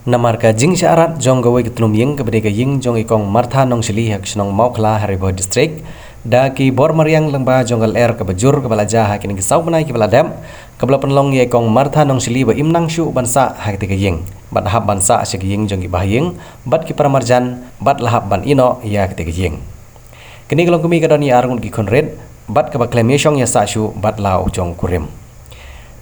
Namar ka jing syarat jong gawe ketlum ying kepada ka ying jong ikong Martha nong sili hak senong Maukla Haribo District da ki bor mariang lengba jonggal air ke bajur ke balaja hak ini kisau benai ke baladam ke bala penlong ye ikong Martha nong sili ba imnang syu bansa hak ti ka ying bat hab bansa se ka ying jong ki bahaying bat ki paramarjan bat lahab ban ino ya ke ti ka ying kini kelong kumi ka doni arun ki konred bat ke ba claimation ya sa syu bat lau jong kurim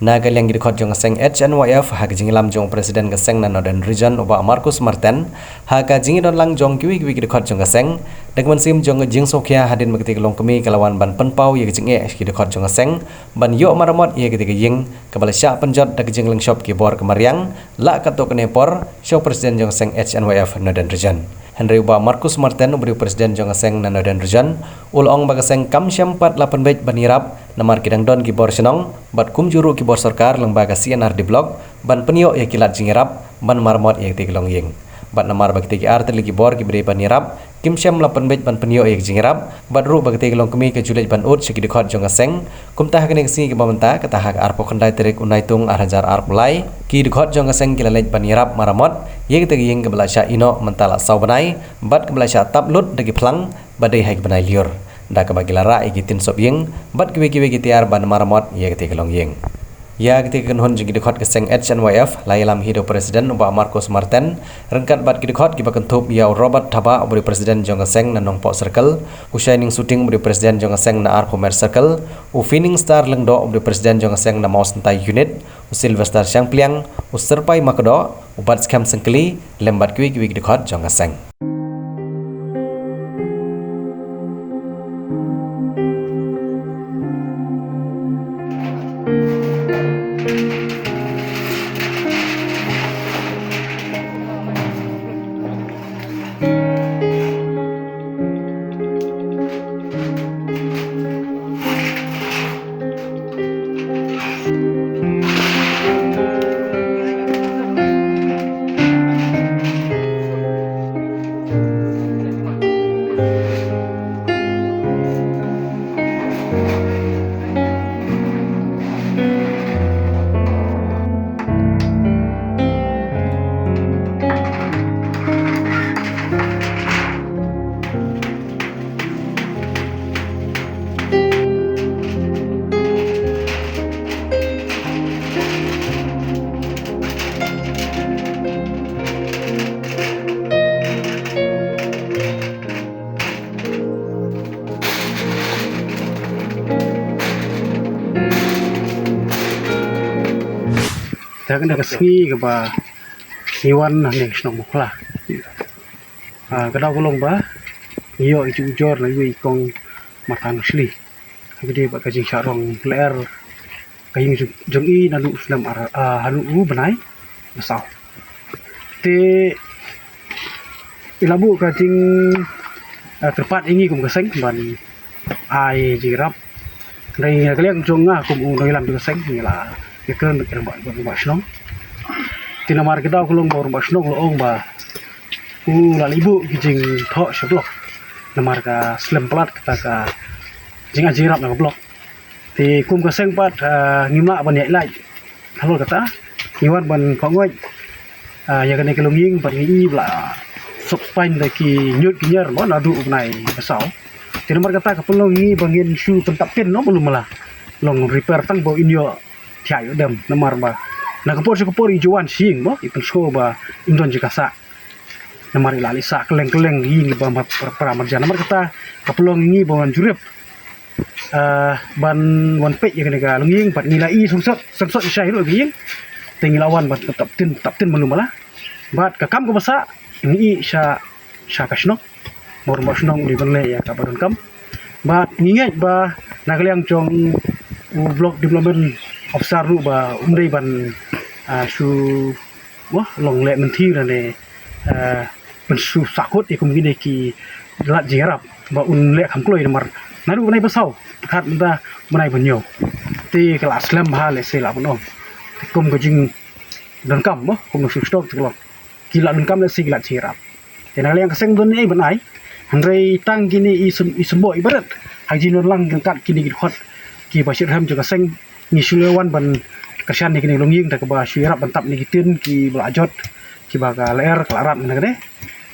Nagal yang gidikot jong seng HNYF hak jingilam jong presiden gaseng na Northern Region oba Marcus Martin hak jingidon lang jong kiwi gidikot jong gaseng dagman sim jong jing sokia hadin magti kelong kemi kalawan ban penpau ye jinge gidikot jong gaseng ban yo maramot ye gidi jing kabala sya penjot dag jing lang shop ki bor kemariang la katok nepor show presiden jong seng HNYF Northern Region Henry Uba Marcus Martin ubri presiden jong seng na Northern Region ulong bagaseng kam syampat 8 bait banirap namar kidang don kibor senong bat kum juru kibor sarkar lembaga CNR di blog ban penio ya kilat jingirap ban marmot ya tiglong ying bat namar bagi tigi art lagi bor kibri banirap kim syam 8 bait ban penio ya jingirap bat ru bagi tiglong kemi ke julej ban ut segi dikot jong aseng kum tah kene si ke bamenta kata hak arpo kandai terik unaitung arhajar arp mulai ki dikot jong aseng kilalej banirap maramot ya tigi ying ke belasya ino mentala saubanai bat ke belasya tablut dagi plang badai haik banai liur da ka bagilara igitin sob ying bat kiwi gitiar ban maramot ye giti kelong ying ya giti kan hon jigi dikot keseng HNYF lailam hido presiden uba Marcus Martin rengkat bat gidikot giba kentup ya Robert Thaba ubri presiden jong seng na nongpo circle usaining shooting ubri presiden jong seng na Arpomer circle u Fining Star lengdo ubri presiden jong seng na Maus Ntai unit u Sylvester Syangpliang u Serpai Makedo ubat skam sengkeli lembat kiwi gidikot jong seng Jangan ada kesengi ke ba hewan nih senang muklah. Kedau kolong ba, iyo itu ujor lagi ikong makan asli. Jadi bak kaji sarong leer kayu jengi nalu film halu benai besar. Te ilabu kajing terpat ini kum keseng ban ai jirap. Dari kalian jonga kum dari lam keseng ni lah. Ikan dekat rumah senong. Tina mar kita kulung baru rumah senong loong ba. Lalibu kijing thok seblok. Namar ka slim plat kita ka jing ajirap na blok. Ti kum ka seng pat ngima ban lai. Halo kata ngiwan ban kongoi. Ya kan kelung ying ban ngi bla sok pain da ki nyut kinyer mo na du nai besau. Tina mar kata ka pelong ngi bangin shu pentap pin no belum malah. Long repair tang bo inyo tiai dem namar ba na kapor ijuan sing bo ipen sko ba indon jikasa namar ilali sa keleng gi ba pramarja namar kata kapelong ngi bawan jurip ban wan pe ya ga lunging pat nilai sungsot isai lo gi tengilawan bat tetap tin belum malah bat kakam ko basa ngi sya kasno mor masnong di benle ya kabarun kam bat nginget ba nagaliang jong blok development officer lu ba umrei ban su wah long le menti rane ban su sakut ikum gine ki lat jingarap ba un le kham kloi mar naru banai basau khat da banai banyo ti kelas lem ha le se la bono kum ko jing dan kam mo kum su stok tlo kila dan kam le se lat jingarap tena le yang keseng don ai banai handrei tang gini isembo ibarat haji non lang kat kini khot ki basir ham juga seng ni sulawan ban kasian ni kini longying tak ba syirap bantap ni gitin ki belajot kibaga leer kelarat nagade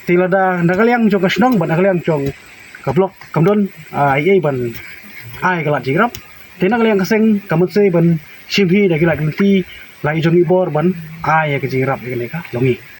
tilada nagaliang jong kasnong ban nagaliang jong kablok kamdon ai ban ai galat jigrap tinagaliang kaseng kamut se ban shimhi dagilat menti lai jong ibor ban ai ke jigrap ini ka longi